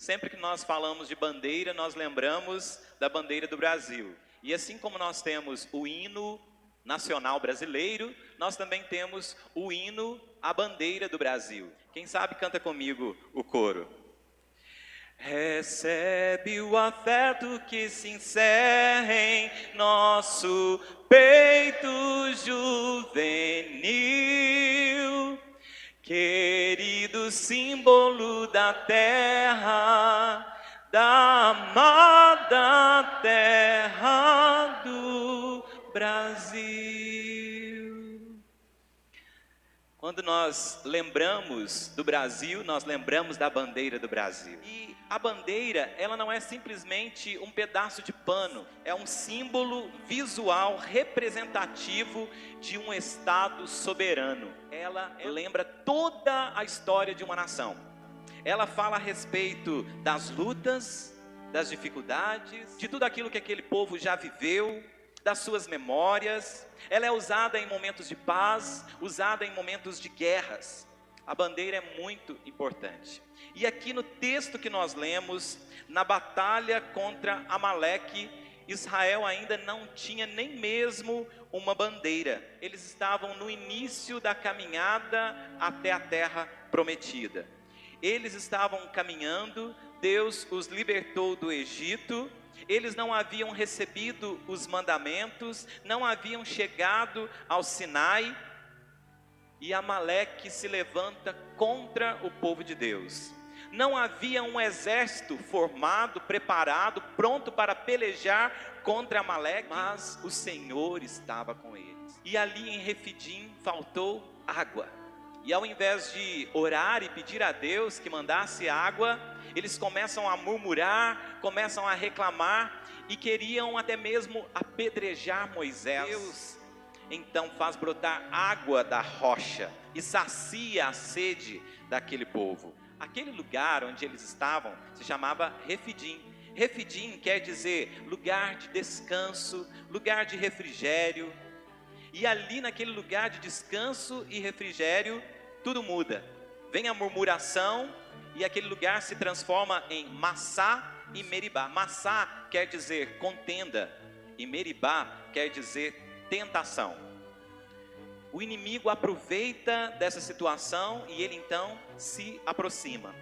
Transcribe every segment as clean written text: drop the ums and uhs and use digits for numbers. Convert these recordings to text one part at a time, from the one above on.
Sempre que nós falamos de bandeira, nós lembramos da bandeira do Brasil. E assim como nós temos o hino nacional brasileiro, nós também temos o hino à bandeira do Brasil. Quem sabe canta comigo o coro. Recebe o afeto que se encerra em nosso peito juvenil, querido símbolo da terra, da amada terra do Brasil. Quando nós lembramos do Brasil, nós lembramos da bandeira do Brasil. E a bandeira, ela não é simplesmente um pedaço de pano, é um símbolo visual representativo de um Estado soberano. Ela lembra toda a história de uma nação. Ela fala a respeito das lutas, das dificuldades, de tudo aquilo que aquele povo já viveu, das suas memórias. Ela é usada em momentos de paz, usada em momentos de guerras. A bandeira é muito importante. E aqui no texto que nós lemos, na batalha contra Amaleque, Israel ainda não tinha nem mesmo uma bandeira. Eles estavam no início da caminhada até a terra prometida. Eles estavam caminhando, Deus os libertou do Egito. Eles não haviam recebido os mandamentos, não haviam chegado ao Sinai, e Amaleque se levanta contra o povo de Deus. Não havia um exército formado, preparado, pronto para pelejar contra Amaleque, mas o Senhor estava com eles. E ali em Refidim faltou água. E ao invés de orar e pedir a Deus que mandasse água, eles começam a murmurar, começam a reclamar e queriam até mesmo apedrejar Moisés. Deus então faz brotar água da rocha e sacia a sede daquele povo. Aquele lugar onde eles estavam se chamava Refidim. Refidim quer dizer lugar de descanso, lugar de refrigério. E ali naquele lugar de descanso e refrigério, tudo muda. Vem a murmuração e aquele lugar se transforma em Massá e Meribá. Massá quer dizer contenda e Meribá quer dizer tentação. O inimigo aproveita dessa situação e ele então se aproxima.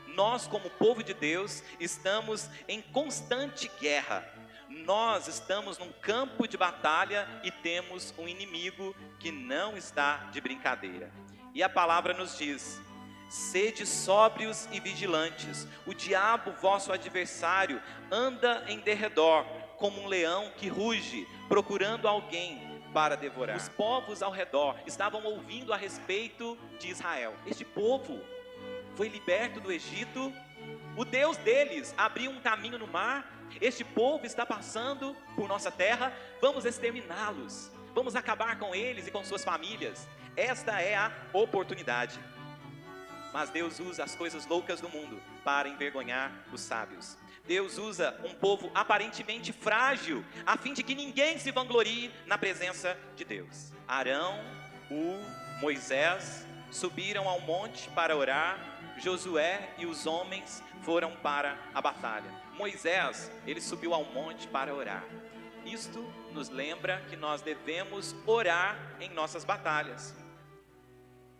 Nós, como povo de Deus, estamos em constante guerra. Nós estamos num campo de batalha e temos um inimigo que não está de brincadeira. E a palavra nos diz: sede sóbrios e vigilantes. O diabo, vosso adversário, anda em derredor, como um leão que ruge, procurando alguém para devorar. Os povos ao redor estavam ouvindo a respeito de Israel. Este povo foi liberto do Egito, o Deus deles abriu um caminho no mar. Este povo está passando por nossa terra, vamos exterminá-los, vamos acabar com eles e com suas famílias. Esta é a oportunidade. Mas Deus usa as coisas loucas do mundo para envergonhar os sábios. Deus usa um povo aparentemente frágil, a fim de que ninguém se vanglorie na presença de Deus. Arão, Moisés subiram ao monte para orar. Josué e os homens foram para a batalha. Moisés, ele subiu ao monte para orar. Isto nos lembra que nós devemos orar em nossas batalhas.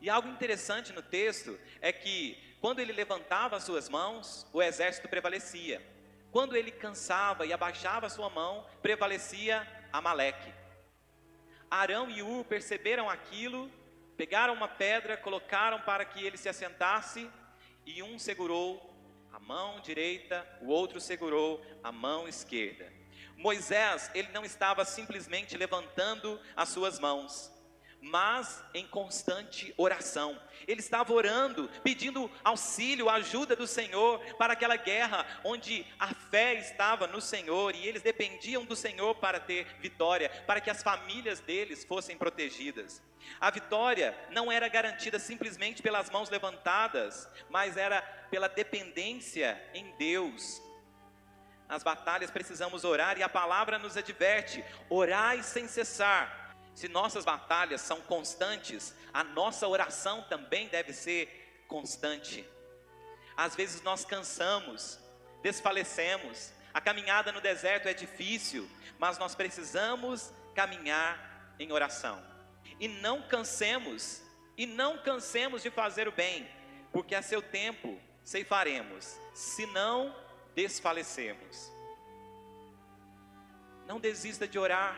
E algo interessante no texto é que quando ele levantava as suas mãos, o exército prevalecia. Quando ele cansava e abaixava a sua mão, prevalecia Amaleque. Arão e Ur perceberam aquilo, pegaram uma pedra, colocaram para que ele se assentasse, e um segurou a mão direita, o outro segurou a mão esquerda. Moisés, ele não estava simplesmente levantando as suas mãos, mas em constante oração. Ele estava orando, pedindo auxílio, ajuda do Senhor para aquela guerra onde a fé estava no Senhor e eles dependiam do Senhor para ter vitória, para que as famílias deles fossem protegidas. A vitória não era garantida simplesmente pelas mãos levantadas, mas era pela dependência em Deus. Nas batalhas precisamos orar e a palavra nos adverte: orai sem cessar. Se nossas batalhas são constantes, a nossa oração também deve ser constante. Às vezes nós cansamos, desfalecemos. A caminhada no deserto é difícil, mas nós precisamos caminhar em oração. E não cansemos de fazer o bem, porque a seu tempo ceifaremos, se não desfalecermos. Não desista de orar,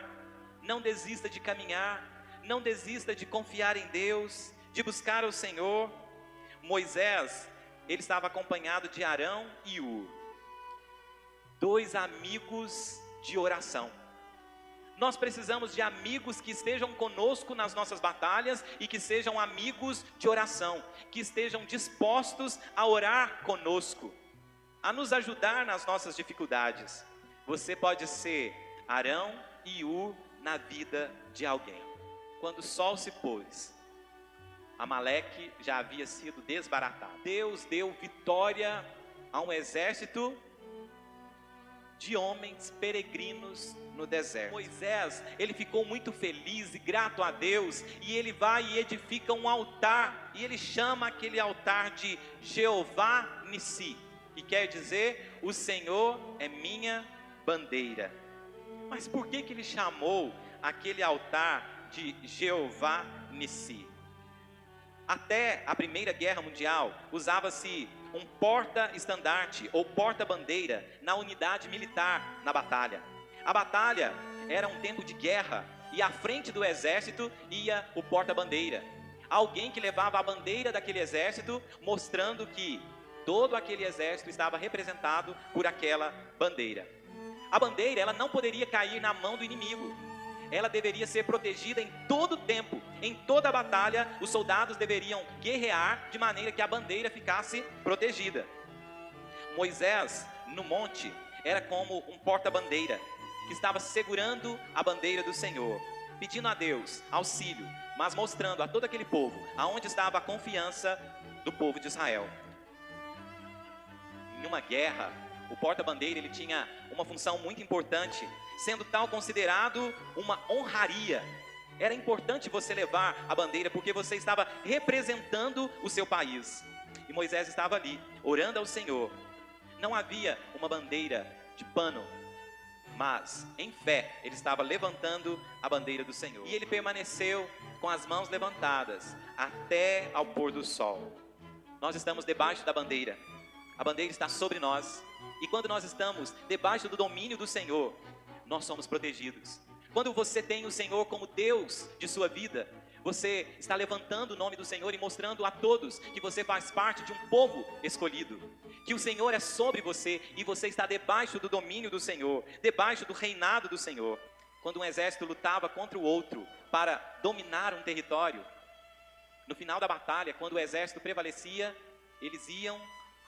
não desista de caminhar, não desista de confiar em Deus, de buscar o Senhor. Moisés, ele estava acompanhado de Arão e Hur, 2 amigos de oração. Nós precisamos de amigos que estejam conosco nas nossas batalhas e que sejam amigos de oração, que estejam dispostos a orar conosco, a nos ajudar nas nossas dificuldades. Você pode ser Arão e Hur na vida de alguém. Quando o sol se pôs, Amaleque já havia sido desbaratado. Deus deu vitória a um exército de homens peregrinos no deserto. Moisés, ele ficou muito feliz e grato a Deus, e ele vai e edifica um altar, e ele chama aquele altar de Jeová Nissi, que quer dizer, o Senhor é minha bandeira. Mas por que ele chamou aquele altar de Jeová Nissi? Até a Primeira Guerra Mundial, usava-se um porta-estandarte ou porta-bandeira na unidade militar na batalha. A batalha era um tempo de guerra e à frente do exército ia o porta-bandeira. Alguém que levava a bandeira daquele exército, mostrando que todo aquele exército estava representado por aquela bandeira. A bandeira, ela não poderia cair na mão do inimigo. Ela deveria ser protegida em todo o tempo. Em toda a batalha, os soldados deveriam guerrear de maneira que a bandeira ficasse protegida. Moisés, no monte, era como um porta-bandeira, que estava segurando a bandeira do Senhor, pedindo a Deus auxílio, mas mostrando a todo aquele povo aonde estava a confiança do povo de Israel. Em uma guerra, o porta-bandeira, ele tinha uma função muito importante, sendo tal considerado uma honraria. Era importante você levar a bandeira, porque você estava representando o seu país. E Moisés estava ali, orando ao Senhor. Não havia uma bandeira de pano, mas em fé, ele estava levantando a bandeira do Senhor. E ele permaneceu com as mãos levantadas, até ao pôr do sol. Nós estamos debaixo da bandeira. A bandeira está sobre nós. E quando nós estamos debaixo do domínio do Senhor, nós somos protegidos. Quando você tem o Senhor como Deus de sua vida, você está levantando o nome do Senhor e mostrando a todos que você faz parte de um povo escolhido, que o Senhor é sobre você e você está debaixo do domínio do Senhor, debaixo do reinado do Senhor. Quando um exército lutava contra o outro para dominar um território, no final da batalha, quando o exército prevalecia, eles iam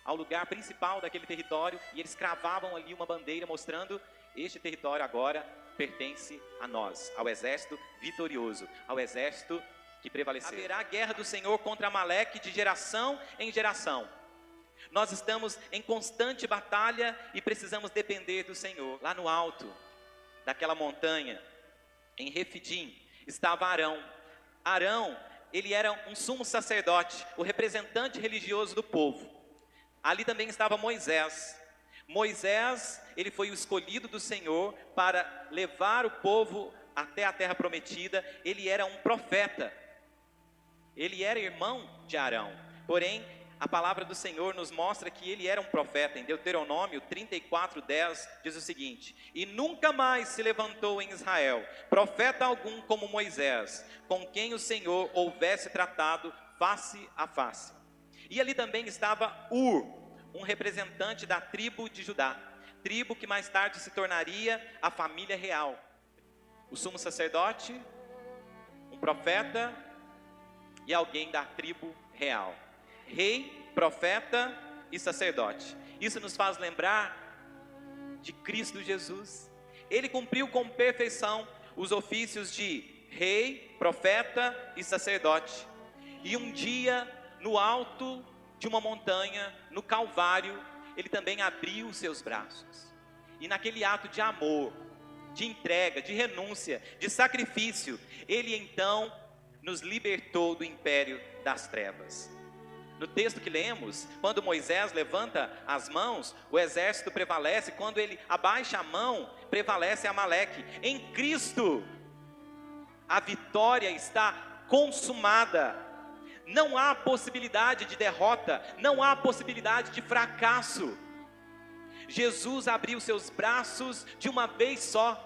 ao lugar principal daquele território e eles cravavam ali uma bandeira mostrando: este território agora pertence a nós, ao exército vitorioso, ao exército que prevaleceu. Haverá a guerra do Senhor contra Amaleque de geração em geração. Nós estamos em constante batalha e precisamos depender do Senhor. Lá no alto daquela montanha, em Refidim, estava Arão. Arão, ele era um sumo sacerdote, o representante religioso do povo. Ali também estava Moisés. Moisés, ele foi o escolhido do Senhor para levar o povo até a terra prometida. Ele era um profeta. Ele era irmão de Arão. Porém, a palavra do Senhor nos mostra que ele era um profeta. Em Deuteronômio 34:10 diz o seguinte: e nunca mais se levantou em Israel profeta algum como Moisés, com quem o Senhor houvesse tratado face a face. E ali também estava Hur, um representante da tribo de Judá, tribo que mais tarde se tornaria a família real. O sumo sacerdote, um profeta e alguém da tribo real. Rei, profeta e sacerdote. Isso nos faz lembrar de Cristo Jesus. Ele cumpriu com perfeição os ofícios de rei, profeta e sacerdote. E um dia, no alto de uma montanha, no Calvário, ele também abriu os seus braços. E naquele ato de amor, de entrega, de renúncia, de sacrifício, ele então nos libertou do império das trevas. No texto que lemos, quando Moisés levanta as mãos, o exército prevalece. Quando ele abaixa a mão, prevalece Amaleque. Em Cristo, a vitória está consumada. Não há possibilidade de derrota, não há possibilidade de fracasso. Jesus abriu seus braços de uma vez só,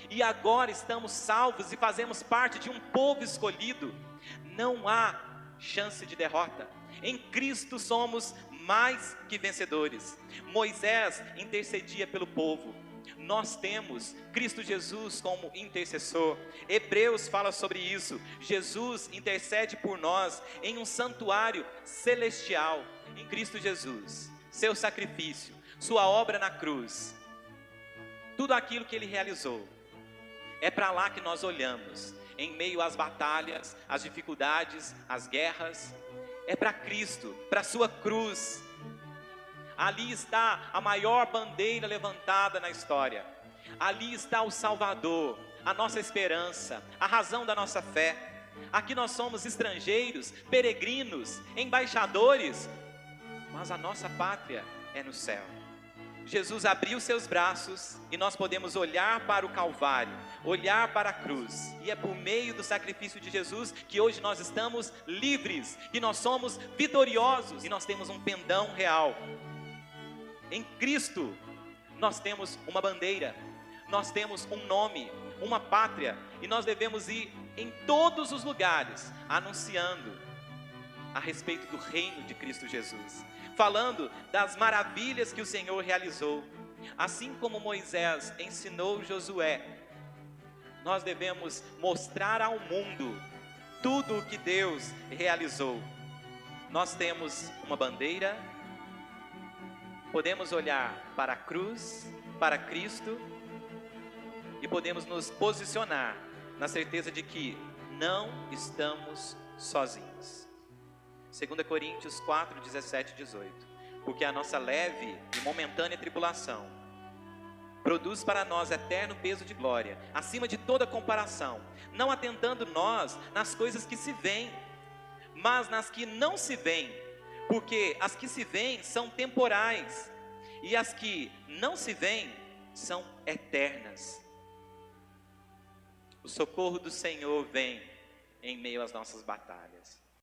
e agora estamos salvos e fazemos parte de um povo escolhido. Não há chance de derrota. Em Cristo somos mais que vencedores. Moisés intercedia pelo povo. Nós temos Cristo Jesus como intercessor. Hebreus fala sobre isso. Jesus intercede por nós em um santuário celestial. Em Cristo Jesus, seu sacrifício, sua obra na cruz, tudo aquilo que ele realizou, é para lá que nós olhamos. Em meio às batalhas, às dificuldades, às guerras, é para Cristo, para a sua cruz. Ali está a maior bandeira levantada na história. Ali está o Salvador, a nossa esperança, a razão da nossa fé. Aqui nós somos estrangeiros, peregrinos, embaixadores, mas a nossa pátria é no céu. Jesus abriu seus braços e nós podemos olhar para o Calvário, olhar para a cruz. E é por meio do sacrifício de Jesus que hoje nós estamos livres, que nós somos vitoriosos e nós temos um pendão real. Em Cristo nós temos uma bandeira, nós temos um nome, uma pátria, e nós devemos ir em todos os lugares anunciando a respeito do reino de Cristo Jesus, falando das maravilhas que o Senhor realizou. Assim como Moisés ensinou Josué, nós devemos mostrar ao mundo tudo o que Deus realizou. Nós temos uma bandeira, podemos olhar para a cruz, para Cristo, e podemos nos posicionar na certeza de que não estamos sozinhos. 2 Coríntios 4, 17 e 18. Porque a nossa leve e momentânea tribulação produz para nós eterno peso de glória, acima de toda comparação, não atentando nós nas coisas que se veem, mas nas que não se veem, porque as que se veem são temporais, e as que não se veem são eternas. O socorro do Senhor vem em meio às nossas batalhas.